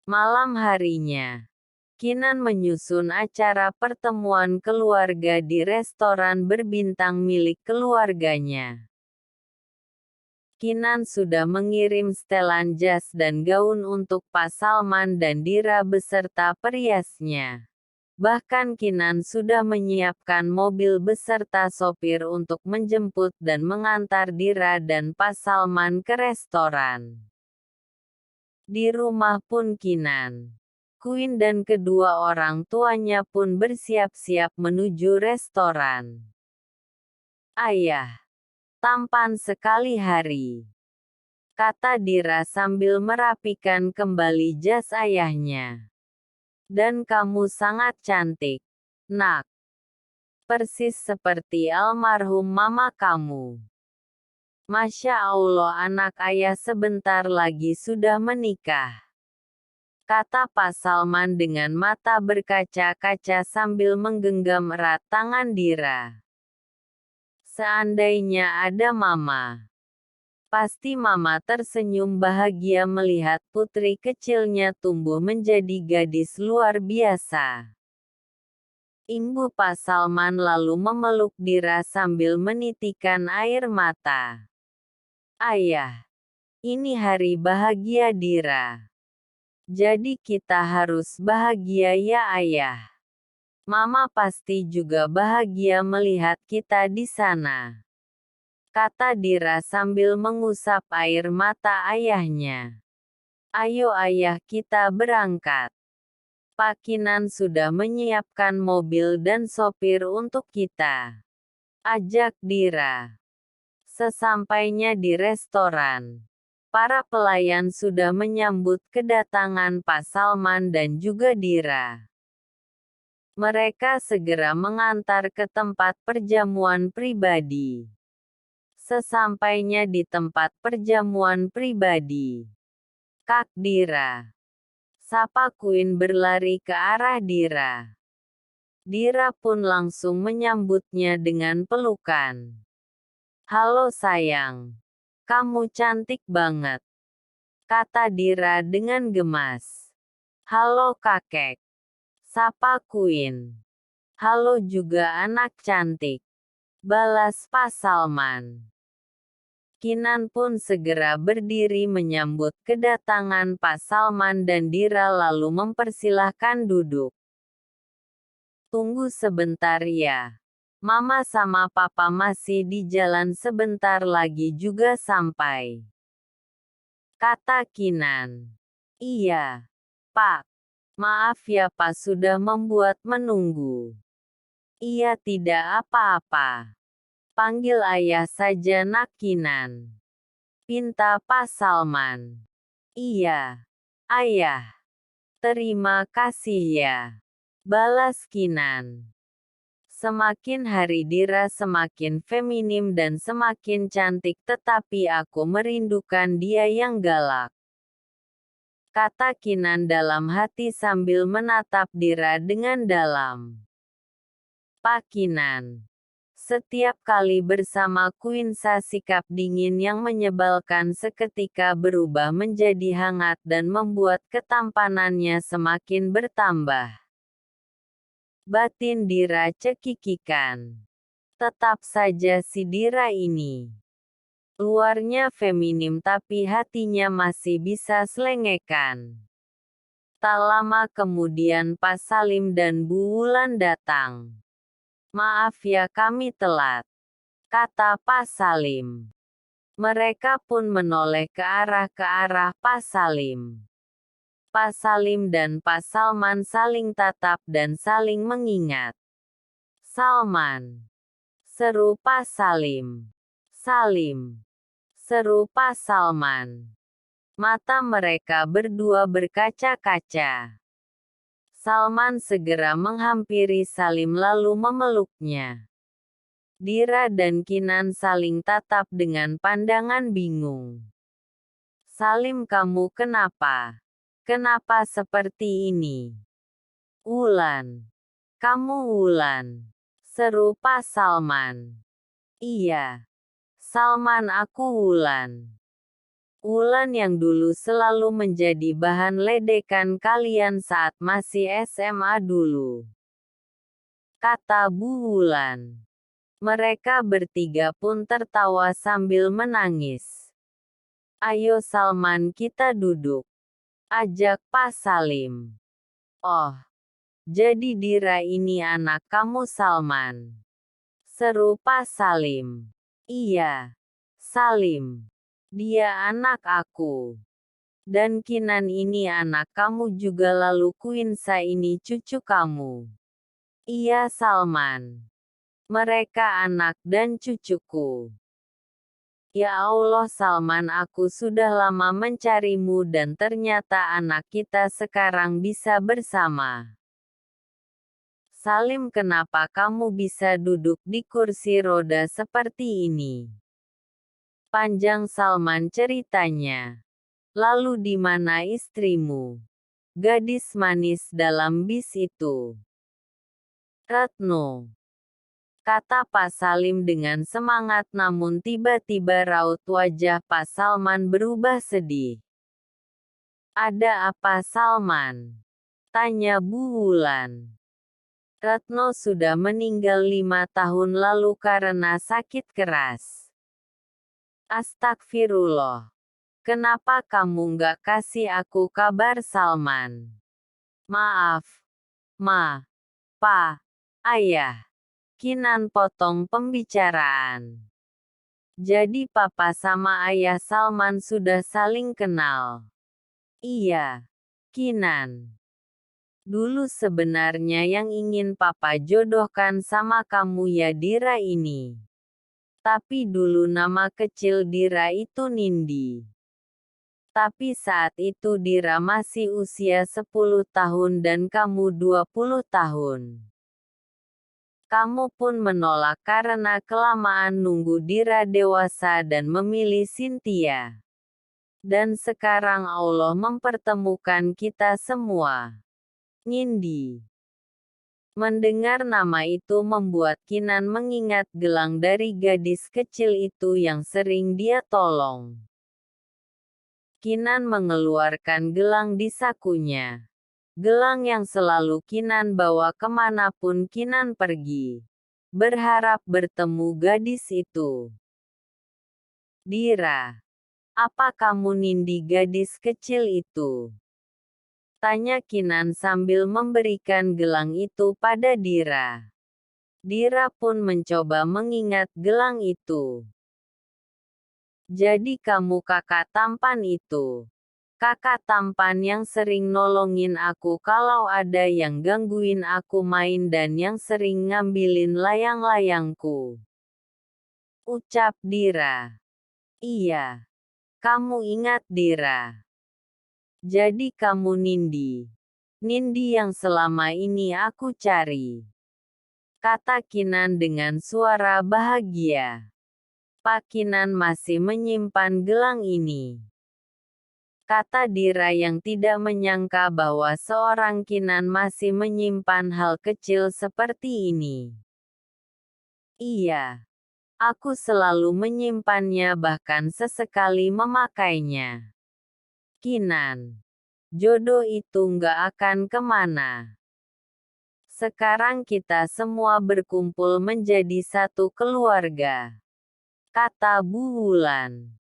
Malam harinya, Kinan menyusun acara pertemuan keluarga di restoran berbintang milik keluarganya. Kinan sudah mengirim setelan jas dan gaun untuk Pak Salman dan Dira beserta periasnya. Bahkan Kinan sudah menyiapkan mobil beserta sopir untuk menjemput dan mengantar Dira dan Pak Salman ke restoran. Di rumah pun Kinan, Queen dan kedua orang tuanya pun bersiap-siap menuju restoran. "Ayah, tampan sekali hari," kata Dira sambil merapikan kembali jas ayahnya. "Dan kamu sangat cantik, Nak. Persis seperti almarhum mama kamu. Masya Allah, anak ayah sebentar lagi sudah menikah," kata Pak Salman dengan mata berkaca-kaca sambil menggenggam erat tangan Dira. "Seandainya ada mama, pasti mama tersenyum bahagia melihat putri kecilnya tumbuh menjadi gadis luar biasa." Ibu Pak Salman lalu memeluk Dira sambil menitikkan air mata. "Ayah, ini hari bahagia Dira. Jadi kita harus bahagia ya ayah. Mama pasti juga bahagia melihat kita di sana," kata Dira sambil mengusap air mata ayahnya. "Ayo ayah, kita berangkat. Pak Kinan sudah menyiapkan mobil dan sopir untuk kita," ajak Dira. Sesampainya di restoran, para pelayan sudah menyambut kedatangan Pak Salman dan juga Dira. Mereka segera mengantar ke tempat perjamuan pribadi. Sesampainya di tempat perjamuan pribadi, "Kak Dira," sapa Queen berlari ke arah Dira. Dira pun langsung menyambutnya dengan pelukan. "Halo sayang. Kamu cantik banget," kata Dira dengan gemas. "Halo kakek," sapa Queen. "Halo juga anak cantik," balas Pak Salman. Kinan pun segera berdiri menyambut kedatangan Pak Salman dan Dira lalu mempersilahkan duduk. "Tunggu sebentar ya. Mama sama Papa masih di jalan, sebentar lagi juga sampai," kata Kinan. "Iya, Pak. Maaf ya Pak sudah membuat menunggu." "Iya tidak apa-apa. Panggil ayah saja Nak Kinan," pinta Pak Salman. "Iya, ayah. Terima kasih ya," balas Kinan. Semakin hari Dira semakin feminim dan semakin cantik, tetapi aku merindukan dia yang galak, kata Kinan dalam hati sambil menatap Dira dengan dalam. "Pak Kinan, setiap kali bersama Quinsa sikap dingin yang menyebalkan seketika berubah menjadi hangat dan membuat ketampanannya semakin bertambah." Batin Dira cekikikan. Tetap saja si Dira ini. Luarnya feminim tapi hatinya masih bisa selengekan. Tak lama kemudian Pak Salim dan Bu Wulan datang. "Maaf ya kami telat," kata Pak Salim. Mereka pun menoleh ke arah Pak Salim. Pak Salim dan Pak Salman saling tatap dan saling mengingat. "Salman," seru Pak Salim. "Salim," seru Pak Salman. Mata mereka berdua berkaca-kaca. Salman segera menghampiri Salim lalu memeluknya. Dira dan Kinan saling tatap dengan pandangan bingung. "Salim, kamu kenapa? Kenapa seperti ini?" "Wulan. Kamu Wulan," seru Pak Salman. "Iya. Salman, aku Wulan." Wulan yang dulu selalu menjadi bahan ledekan kalian saat masih SMA dulu. Kata Bu Wulan. Mereka bertiga pun tertawa sambil menangis. Ayo Salman kita duduk. Ajak Pak Salim. Oh, jadi Dira ini anak kamu Salman. Seru Pak Salim. Iya. Salim. Dia anak aku. Dan Kinan ini anak kamu juga lalu Kuinsa ini cucu kamu. Iya Salman. Mereka anak dan cucuku. Ya Allah Salman aku sudah lama mencarimu dan ternyata anak kita sekarang bisa bersama. Salim kenapa kamu bisa duduk di kursi roda seperti ini? Panjang Salman ceritanya. Lalu di mana istrimu? Gadis manis dalam bis itu. Retno. Kata Pak Salim dengan semangat namun tiba-tiba raut wajah Pak Salman berubah sedih. Ada apa Salman? Tanya Bu Wulan. Retno sudah meninggal 5 tahun lalu karena sakit keras. Astagfirullah. Kenapa kamu nggak kasih aku kabar Salman? Maaf. Pa. Ayah. Kinan potong pembicaraan. Jadi papa sama ayah Salman sudah saling kenal. Iya. Kinan. Dulu sebenarnya yang ingin papa jodohkan sama kamu ya Dira ini. Tapi dulu nama kecil Dira itu Nindi. Tapi saat itu Dira masih usia 10 tahun dan kamu 20 tahun. Kamu pun menolak karena kelamaan nunggu Dira dewasa dan memilih Cynthia. Dan sekarang Allah mempertemukan kita semua. Nindi. Mendengar nama itu membuat Kinan mengingat gelang dari gadis kecil itu yang sering dia tolong. Kinan mengeluarkan gelang di sakunya. Gelang yang selalu Kinan bawa kemanapun Kinan pergi. Berharap bertemu gadis itu. Dira. Apa kamu Nindi gadis kecil itu? Tanya Kinan sambil memberikan gelang itu pada Dira. Dira pun mencoba mengingat gelang itu. Jadi kamu kakak tampan itu. Kakak tampan yang sering nolongin aku kalau ada yang gangguin aku main dan yang sering ngambilin layang-layangku. Ucap Dira. Iya. Kamu ingat Dira. Jadi kamu Nindi. Nindi yang selama ini aku cari. Kata Kinan dengan suara bahagia. Pak Kinan masih menyimpan gelang ini. Kata Dira yang tidak menyangka bahwa seorang Kinan masih menyimpan hal kecil seperti ini. Iya. Aku selalu menyimpannya bahkan sesekali memakainya. Kinan. Jodoh itu nggak akan kemana. Sekarang kita semua berkumpul menjadi satu keluarga. Kata Bu Wulan.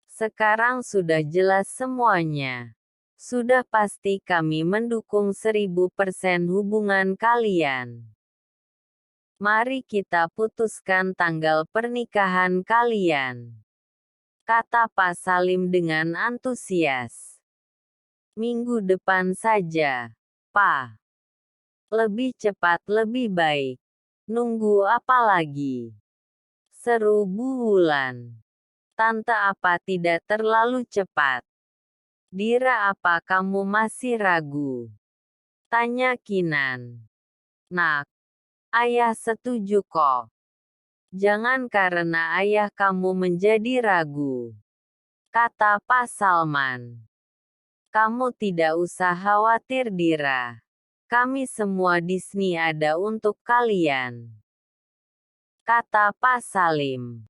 Sekarang sudah jelas semuanya. Sudah pasti kami mendukung 1000% hubungan kalian. Mari kita putuskan tanggal pernikahan kalian. Kata Pak Salim dengan antusias. Minggu depan saja, Pak. Lebih cepat lebih baik. Nunggu apa lagi? Seru Bu Wulan. Tante apa tidak terlalu cepat? Dira apa kamu masih ragu? Tanya Kinan. Nak. Ayah setuju kok. Jangan karena ayah kamu menjadi ragu. Kata Pak Salman. Kamu tidak usah khawatir Dira. Kami semua di sini ada untuk kalian. Kata Pak Salim.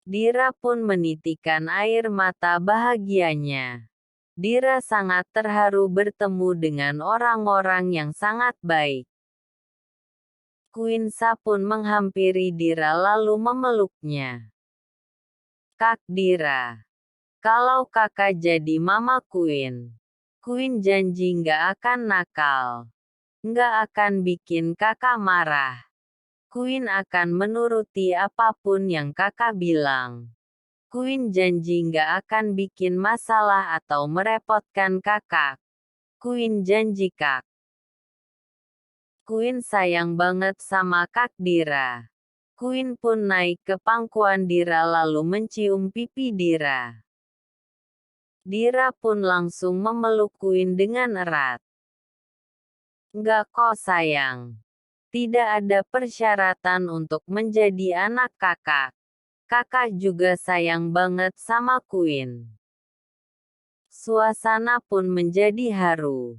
Dira pun menitikkan air mata bahagianya. Dira sangat terharu bertemu dengan orang-orang yang sangat baik. Quinsa pun menghampiri Dira lalu memeluknya. Kak Dira, kalau kakak jadi mama Queen janji nggak akan nakal. Nggak akan bikin kakak marah. Queen akan menuruti apapun yang kakak bilang. Queen janji nggak akan bikin masalah atau merepotkan kakak. Queen janji kak. Queen sayang banget sama Kak Dira. Queen pun naik ke pangkuan Dira lalu mencium pipi Dira. Dira pun langsung memeluk Queen dengan erat. Nggak kok sayang. Tidak ada persyaratan untuk menjadi anak kakak. Kakak juga sayang banget sama Queen. Suasana pun menjadi haru.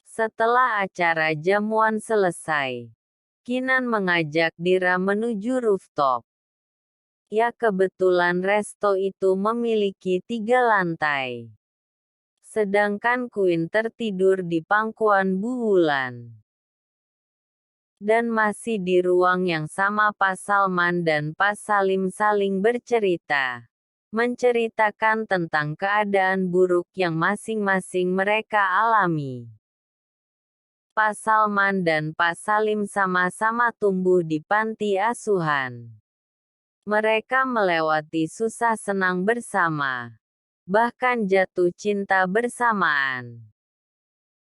Setelah acara jamuan selesai, Kinan mengajak Dira menuju rooftop. Ya kebetulan resto itu memiliki 3 lantai. Sedangkan Queen tertidur di pangkuan buulan. Dan masih di ruang yang sama Pak Salman dan Pak Salim saling bercerita. Menceritakan tentang keadaan buruk yang masing-masing mereka alami. Pak Salman dan Pak Salim sama-sama tumbuh di panti asuhan. Mereka melewati susah senang bersama. Bahkan jatuh cinta bersamaan.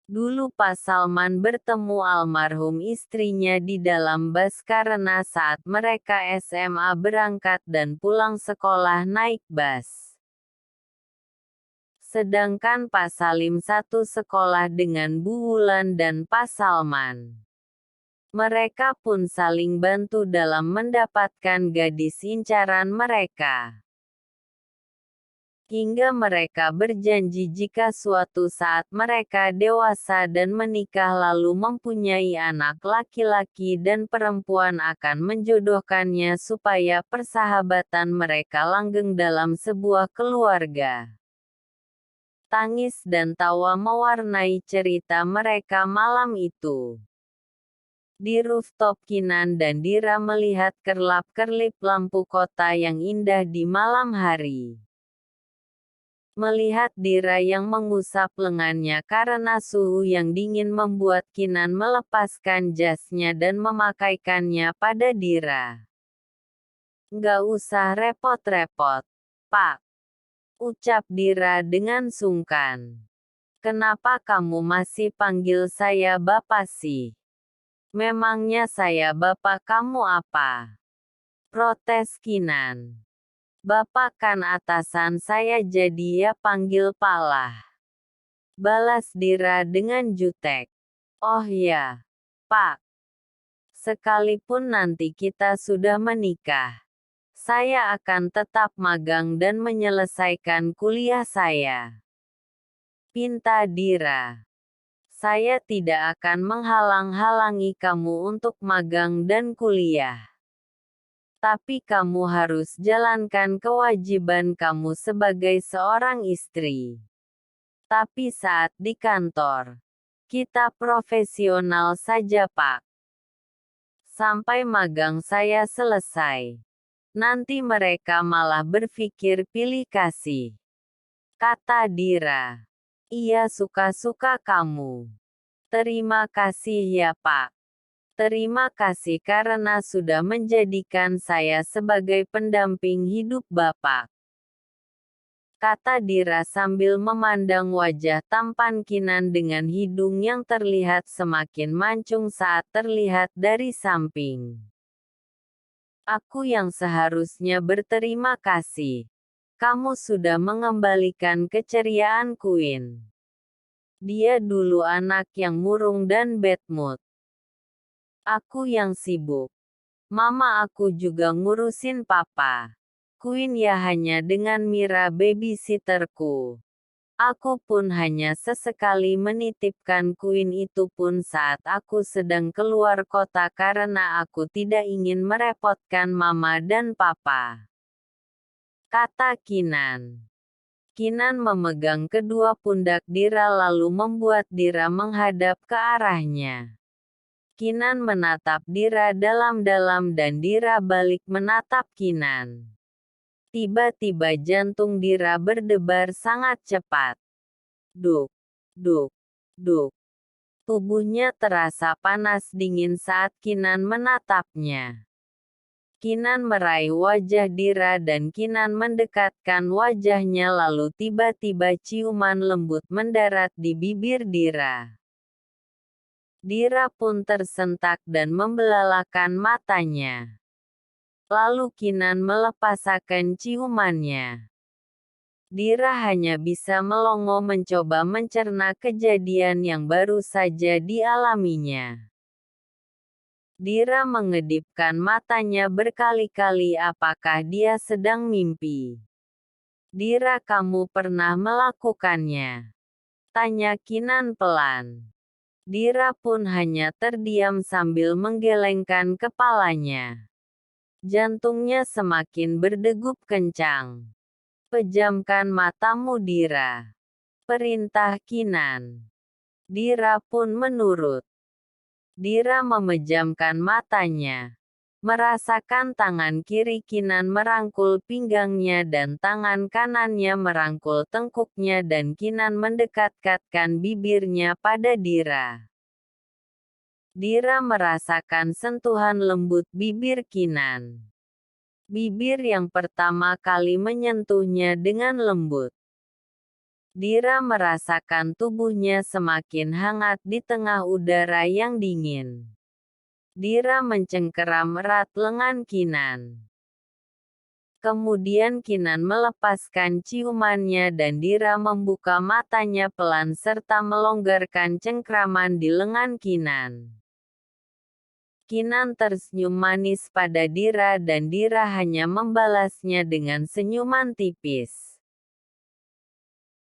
Dulu Pak Salman bertemu almarhum istrinya di dalam bus karena saat mereka SMA berangkat dan pulang sekolah naik bus. Sedangkan Pak Salim satu sekolah dengan Bu Wulan dan Pak Salman. Mereka pun saling bantu dalam mendapatkan gadis incaran mereka. Hingga mereka berjanji jika suatu saat mereka dewasa dan menikah lalu mempunyai anak laki-laki dan perempuan akan menjodohkannya supaya persahabatan mereka langgeng dalam sebuah keluarga. Tangis dan tawa mewarnai cerita mereka malam itu. Di rooftop Kinan dan Dira melihat kerlap-kerlip lampu kota yang indah di malam hari. Melihat Dira yang mengusap lengannya karena suhu yang dingin membuat Kinan melepaskan jasnya dan memakaikannya pada Dira. Nggak usah repot-repot, Pak. Ucap Dira dengan sungkan. Kenapa kamu masih panggil saya Bapak sih? Memangnya saya Bapak kamu apa? Protes Kinan. Bapak kan atasan saya jadi ya panggil Pak lah. Balas Dira dengan jutek. Oh ya, Pak. Sekalipun nanti kita sudah menikah. Saya akan tetap magang dan menyelesaikan kuliah saya. Pinta Dira. Saya tidak akan menghalang-halangi kamu untuk magang dan kuliah. Tapi kamu harus jalankan kewajiban kamu sebagai seorang istri. Tapi saat di kantor, kita profesional saja Pak. Sampai magang saya selesai. Nanti mereka malah berpikir pilih kasih. Kata Dira. Iya suka-suka kamu. Terima kasih ya Pak. Terima kasih karena sudah menjadikan saya sebagai pendamping hidup Bapak. Kata Dira sambil memandang wajah tampan Kinan dengan hidung yang terlihat semakin mancung saat terlihat dari samping. Aku yang seharusnya berterima kasih. Kamu sudah mengembalikan keceriaan Queen. Dia dulu anak yang murung dan bad mood. Aku yang sibuk. Mama aku juga ngurusin papa. Queen ya hanya dengan Mira babysitterku. Aku pun hanya sesekali menitipkan Queen itu pun saat aku sedang keluar kota karena aku tidak ingin merepotkan mama dan papa. kata Kinan. Kinan memegang kedua pundak Dira lalu membuat Dira menghadap ke arahnya. Kinan menatap Dira dalam-dalam dan Dira balik menatap Kinan. Tiba-tiba jantung Dira berdebar sangat cepat. Duk, duk, duk. Tubuhnya terasa panas dingin saat Kinan menatapnya. Kinan meraih wajah Dira dan Kinan mendekatkan wajahnya lalu tiba-tiba ciuman lembut mendarat di bibir Dira. Dira pun tersentak dan membelalakan matanya. Lalu Kinan melepaskan ciumannya. Dira hanya bisa melongo mencoba mencerna kejadian yang baru saja dialaminya. Dira mengedipkan matanya berkali-kali apakah dia sedang mimpi. Dira, kamu pernah melakukannya? Tanya Kinan pelan. Dira pun hanya terdiam sambil menggelengkan kepalanya. Jantungnya semakin berdegup kencang. Pejamkan matamu Dira. Perintah Kinan. Dira pun menurut. Dira memejamkan matanya. Merasakan tangan kiri Kinan merangkul pinggangnya dan tangan kanannya merangkul tengkuknya dan Kinan mendekat-dekatkan bibirnya pada Dira. Dira merasakan sentuhan lembut bibir Kinan. Bibir yang pertama kali menyentuhnya dengan lembut. Dira merasakan tubuhnya semakin hangat di tengah udara yang dingin. Dira mencengkeram erat lengan Kinan. Kemudian Kinan melepaskan ciumannya dan Dira membuka matanya pelan serta melonggarkan cengkraman di lengan Kinan. Kinan tersenyum manis pada Dira dan Dira hanya membalasnya dengan senyuman tipis.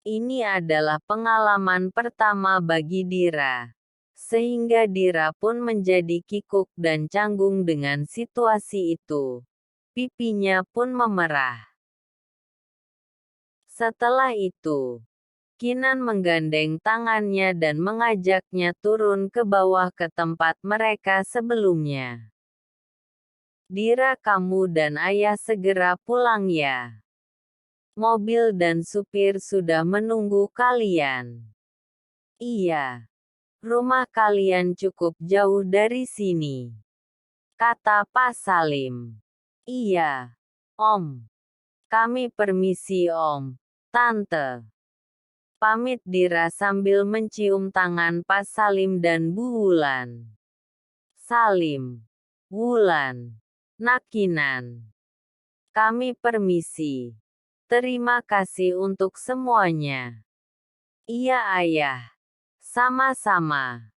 Ini adalah pengalaman pertama bagi Dira. Sehingga Dira pun menjadi kikuk dan canggung dengan situasi itu. Pipinya pun memerah. Setelah itu, Kinan menggandeng tangannya dan mengajaknya turun ke bawah ke tempat mereka sebelumnya. Dira, kamu dan ayah segera pulang ya. Mobil dan supir sudah menunggu kalian. Iya. Rumah kalian cukup jauh dari sini. Kata Pak Salim. Iya. Om. Kami permisi Om. Tante. Pamit Dira sambil mencium tangan Pak Salim dan Bu Wulan. Salim. Wulan. Nak Kinan. Kami permisi. Terima kasih untuk semuanya. Iya ayah. Sama-sama.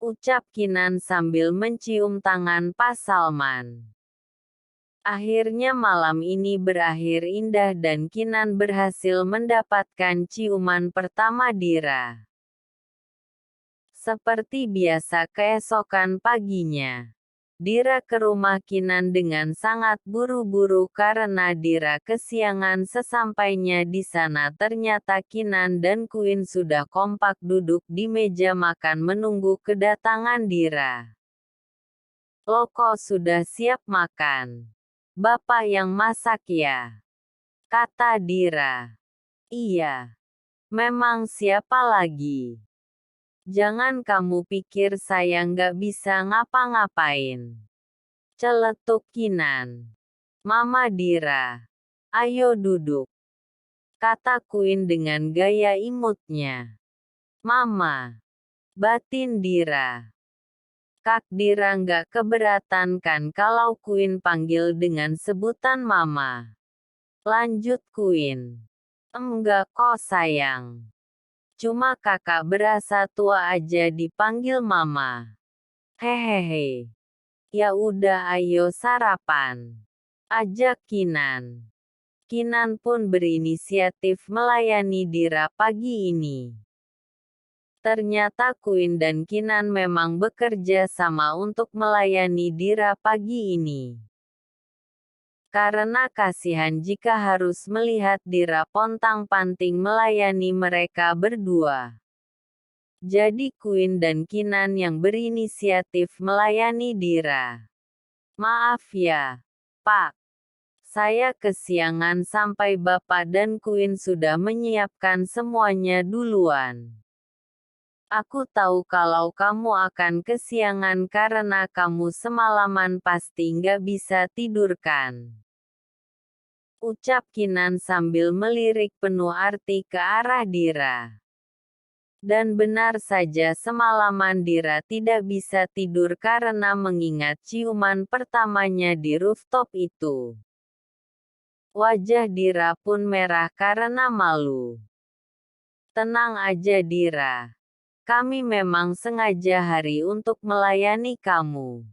Ucap Kinan sambil mencium tangan Pak Salman. Akhirnya malam ini berakhir indah dan Kinan berhasil mendapatkan ciuman pertama Dira. Seperti biasa keesokan paginya. Dira ke rumah Kinan dengan sangat buru-buru karena Dira kesiangan. Sesampainya di sana ternyata Kinan dan Queen sudah kompak duduk di meja makan menunggu kedatangan Dira. Loko sudah siap makan. Bapak yang masak ya? Kata Dira. Iya. Memang siapa lagi? Jangan kamu pikir saya nggak bisa ngapa-ngapain. Celetuk Kinan. Mama Dira. Ayo duduk. Kata Queen dengan gaya imutnya. Mama. Batin Dira. Kak Dira nggak keberatan kan kalau Queen panggil dengan sebutan Mama. Lanjut Queen. Enggak kok sayang. Cuma kakak berasa tua aja dipanggil Mama. Hehehe. Ya udah ayo sarapan. Ajak Kinan. Kinan pun berinisiatif melayani Dira pagi ini. Ternyata Queen dan Kinan memang bekerja sama untuk melayani Dira pagi ini. Karena kasihan jika harus melihat Dira pontang-panting melayani mereka berdua. Jadi Queen dan Kinan yang berinisiatif melayani Dira. Maaf ya, Pak. Saya kesiangan sampai Bapak dan Queen sudah menyiapkan semuanya duluan. Aku tahu kalau kamu akan kesiangan karena kamu semalaman pasti nggak bisa tidur kan? Ucap Kinan sambil melirik penuh arti ke arah Dira. Dan benar saja semalaman Dira tidak bisa tidur karena mengingat ciuman pertamanya di rooftop itu. Wajah Dira pun merah karena malu. Tenang aja Dira. Kami memang sengaja hari untuk melayani kamu.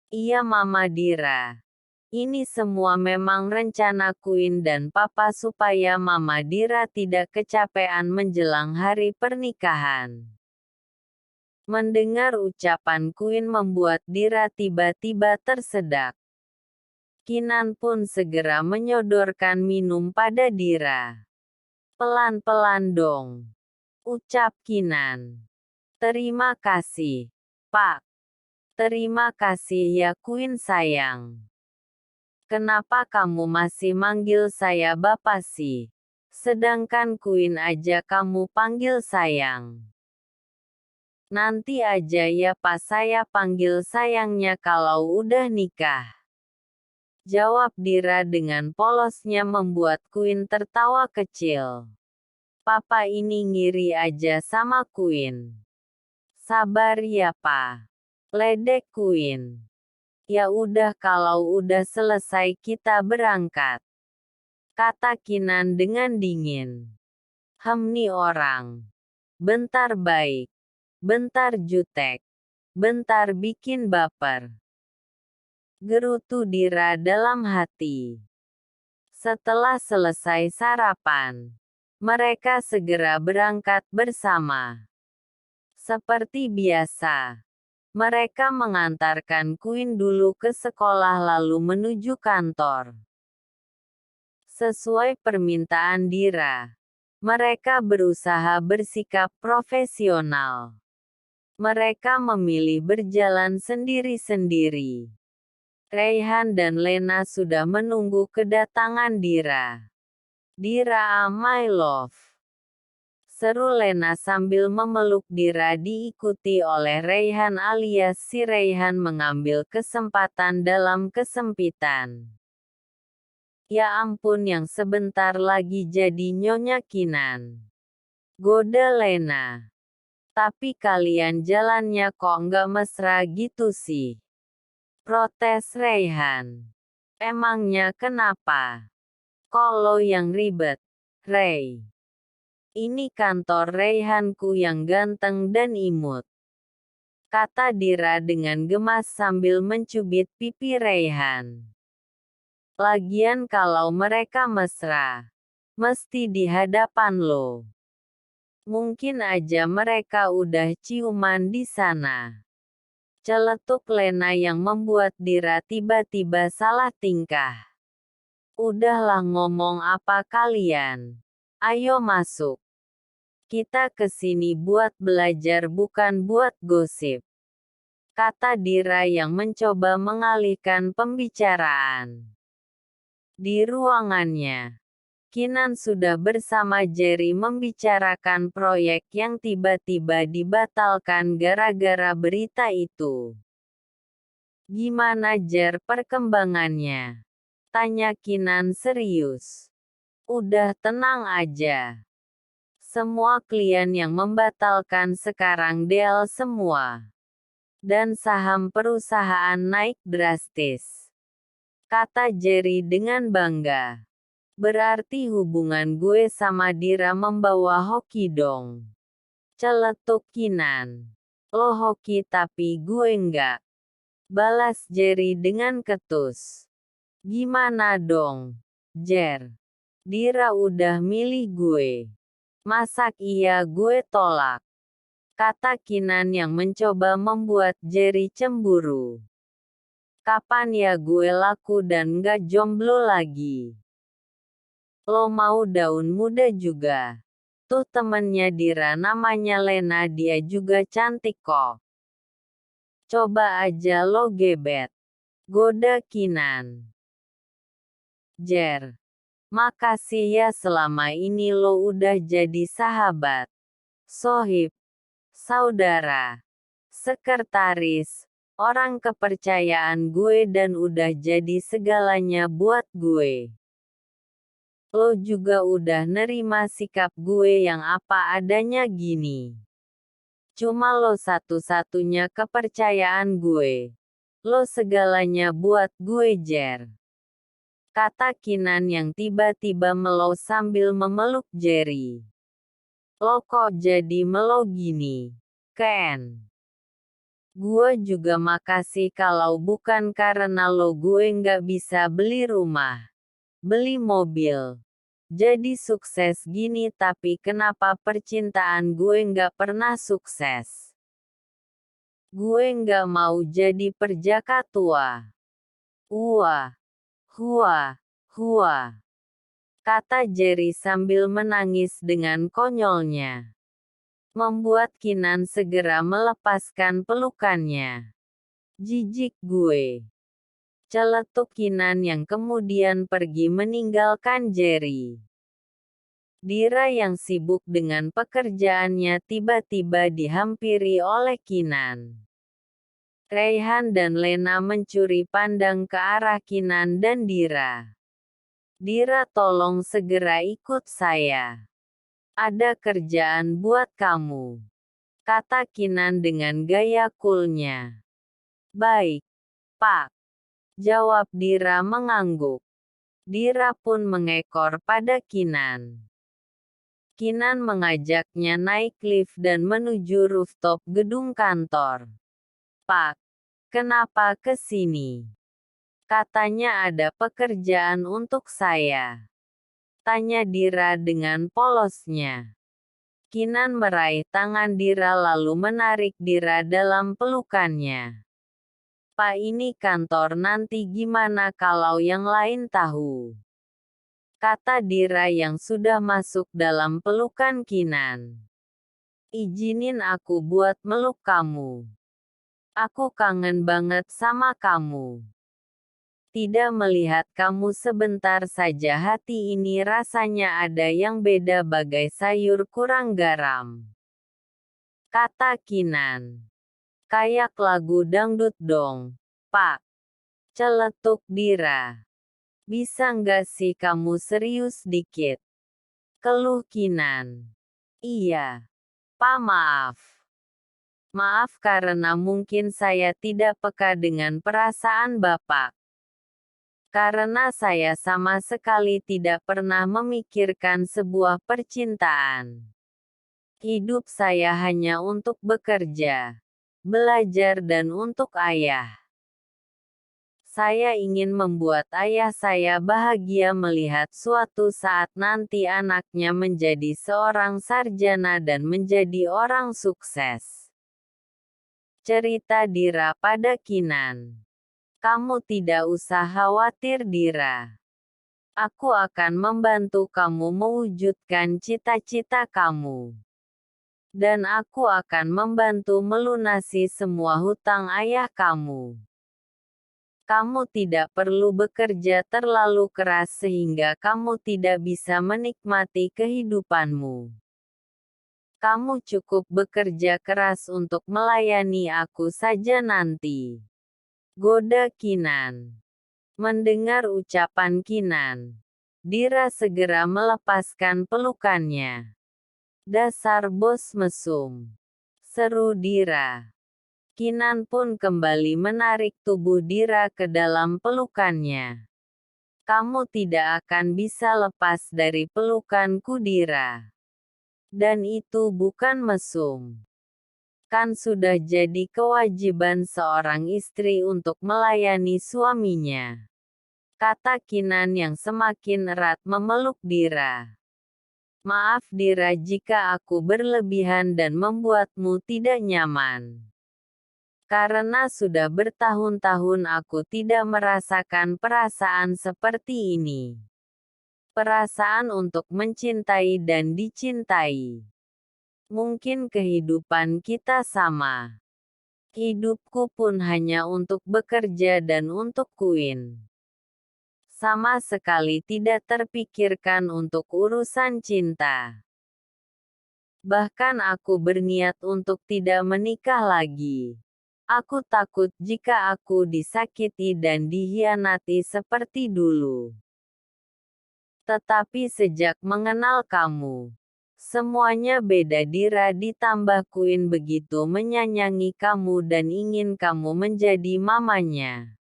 Iya Mama Dira. Ini semua memang rencana Queen dan Papa supaya Mama Dira tidak kecapean menjelang hari pernikahan. Mendengar ucapan Queen membuat Dira tiba-tiba tersedak. Kinan pun segera menyodorkan minum pada Dira. Pelan-pelan dong. Ucap Kinan. Terima kasih, Pak. Terima kasih ya Queen sayang. Kenapa kamu masih manggil saya Bapak sih? Sedangkan Queen aja kamu panggil sayang. Nanti aja ya Pak saya panggil sayangnya kalau udah nikah. Jawab Dira dengan polosnya membuat Queen tertawa kecil. Papa ini ngiri aja sama Queen. Sabar ya Pa. Ledek Queen. Ya udah kalau udah selesai kita berangkat. Kata Kinan dengan dingin. Nih orang. Bentar baik. Bentar jutek. Bentar bikin baper. Gerutu Dira dalam hati. Setelah selesai sarapan. Mereka segera berangkat bersama. Seperti biasa, mereka mengantarkan Queen dulu ke sekolah lalu menuju kantor. Sesuai permintaan Dira, mereka berusaha bersikap profesional. Mereka memilih berjalan sendiri-sendiri. Raihan dan Lena sudah menunggu kedatangan Dira. Dira, my love. Seru Lena sambil memeluk Dira diikuti oleh Raihan alias si Raihan mengambil kesempatan dalam kesempitan. Ya ampun yang sebentar lagi jadi Nyonya Kinan. Goda Lena. Tapi kalian jalannya kok nggak mesra gitu sih? Protes Raihan. Emangnya kenapa? Kok lo yang ribet, Ray? Ini kantor Raihanku yang ganteng dan imut. Kata Dira dengan gemas sambil mencubit pipi Raihan. Lagian kalau mereka mesra, mesti di hadapan lo. Mungkin aja mereka udah ciuman di sana. Celetuk Lena yang membuat Dira tiba-tiba salah tingkah. Udahlah ngomong apa kalian. Ayo masuk. Kita kesini buat belajar bukan buat gosip. Kata Dira yang mencoba mengalihkan pembicaraan. Di ruangannya, Kinan sudah bersama Jerry membicarakan proyek yang tiba-tiba dibatalkan gara-gara berita itu. Gimana Jer perkembangannya? Tanya Kinan serius. Udah tenang aja. Semua klien yang membatalkan sekarang deal semua. Dan saham perusahaan naik drastis. Kata Jerry dengan bangga. Berarti hubungan gue sama Dira membawa hoki dong. Celetuk Kinan. Lo hoki tapi gue enggak. Balas Jerry dengan ketus. Gimana dong, Jer? Dira udah milih gue. Masak iya gue tolak. Kata Kinan yang mencoba membuat Jerry cemburu. Kapan ya gue laku dan nggak jomblo lagi? Lo mau daun muda juga? Tuh temennya Dira namanya Lena, dia juga cantik kok. Coba aja lo gebet. Goda Kinan. Jer. Makasih ya, selama ini lo udah jadi sahabat, sohib, saudara, sekretaris, orang kepercayaan gue dan udah jadi segalanya buat gue. Lo juga udah nerima sikap gue yang apa adanya gini. Cuma lo satu-satunya kepercayaan gue. Lo segalanya buat gue, Jer. Kata Kinan yang tiba-tiba melau sambil memeluk Jerry. Lo kok jadi melau gini, Ken? Gue juga makasih, kalau bukan karena lo gue nggak bisa beli rumah, beli mobil, jadi sukses gini. Tapi kenapa percintaan gue nggak pernah sukses? Gue nggak mau jadi perjaka tua. Hua, hua, kata Jerry sambil menangis dengan konyolnya. Membuat Kinan segera melepaskan pelukannya. Jijik gue. Celetuk Kinan yang kemudian pergi meninggalkan Jerry. Dira yang sibuk dengan pekerjaannya tiba-tiba dihampiri oleh Kinan. Raihan dan Lena mencuri pandang ke arah Kinan dan Dira. Dira, tolong segera ikut saya. Ada kerjaan buat kamu, kata Kinan dengan gaya coolnya. Baik, Pak, jawab Dira mengangguk. Dira pun mengekor pada Kinan. Kinan mengajaknya naik lift dan menuju rooftop gedung kantor. Pak, kenapa ke sini? Katanya ada pekerjaan untuk saya, tanya Dira dengan polosnya. Kinan meraih tangan Dira lalu menarik Dira dalam pelukannya. Pak, ini kantor, nanti gimana kalau yang lain tahu? Kata Dira yang sudah masuk dalam pelukan Kinan. Izinin aku buat meluk kamu. Aku kangen banget sama kamu. Tidak melihat kamu sebentar saja hati ini rasanya ada yang beda, bagai sayur kurang garam. Kata Kinan. Kayak lagu dangdut dong, Pak. Celetuk Dira. Bisa nggak sih kamu serius dikit? Keluh Kinan. Iya, Pak, maaf. Maaf karena mungkin saya tidak peka dengan perasaan Bapak. Karena saya sama sekali tidak pernah memikirkan sebuah percintaan. Hidup saya hanya untuk bekerja, belajar dan untuk ayah. Saya ingin membuat ayah saya bahagia melihat suatu saat nanti anaknya menjadi seorang sarjana dan menjadi orang sukses. Cerita Dira pada Kinan. Kamu tidak usah khawatir, Dira. Aku akan membantu kamu mewujudkan cita-cita kamu. Dan aku akan membantu melunasi semua hutang ayah kamu. Kamu tidak perlu bekerja terlalu keras sehingga kamu tidak bisa menikmati kehidupanmu. Kamu cukup bekerja keras untuk melayani aku saja nanti. Goda Kinan. Mendengar ucapan Kinan, Dira segera melepaskan pelukannya. Dasar bos mesum, seru Dira. Kinan pun kembali menarik tubuh Dira ke dalam pelukannya. Kamu tidak akan bisa lepas dari pelukanku, Dira. Dan itu bukan mesum. Kan sudah jadi kewajiban seorang istri untuk melayani suaminya. Kata Kinan yang semakin erat memeluk Dira. Maaf Dira jika aku berlebihan dan membuatmu tidak nyaman. Karena sudah bertahun-tahun aku tidak merasakan perasaan seperti ini. Perasaan untuk mencintai dan dicintai. Mungkin kehidupan kita sama. Hidupku pun hanya untuk bekerja dan untuk Queen. Sama sekali tidak terpikirkan untuk urusan cinta. Bahkan aku berniat untuk tidak menikah lagi. Aku takut jika aku disakiti dan dihianati seperti dulu. Tetapi sejak mengenal kamu, semuanya beda. Dira ditambah Queen begitu menyayangi kamu dan ingin kamu menjadi mamanya.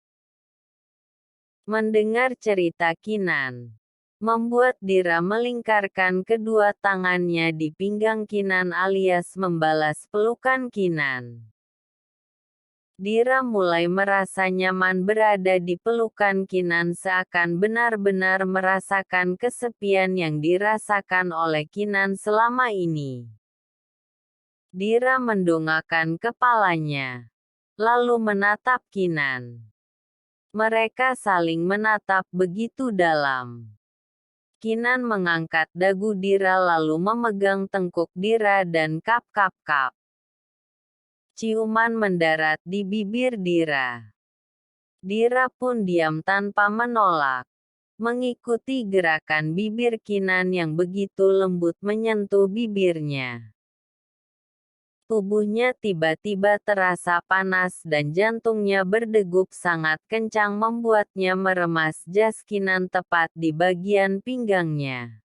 Mendengar cerita Kinan, membuat Dira melingkarkan kedua tangannya di pinggang Kinan alias membalas pelukan Kinan. Dira mulai merasa nyaman berada di pelukan Kinan seakan benar-benar merasakan kesepian yang dirasakan oleh Kinan selama ini. Dira mendongakkan kepalanya, lalu menatap Kinan. Mereka saling menatap begitu dalam. Kinan mengangkat dagu Dira lalu memegang tengkuk Dira dan kap-kap-kap. Ciuman mendarat di bibir Dira. Dira pun diam tanpa menolak, mengikuti gerakan bibir Kinan yang begitu lembut menyentuh bibirnya. Tubuhnya tiba-tiba terasa panas dan jantungnya berdegup sangat kencang membuatnya meremas jas Kinan tepat di bagian pinggangnya.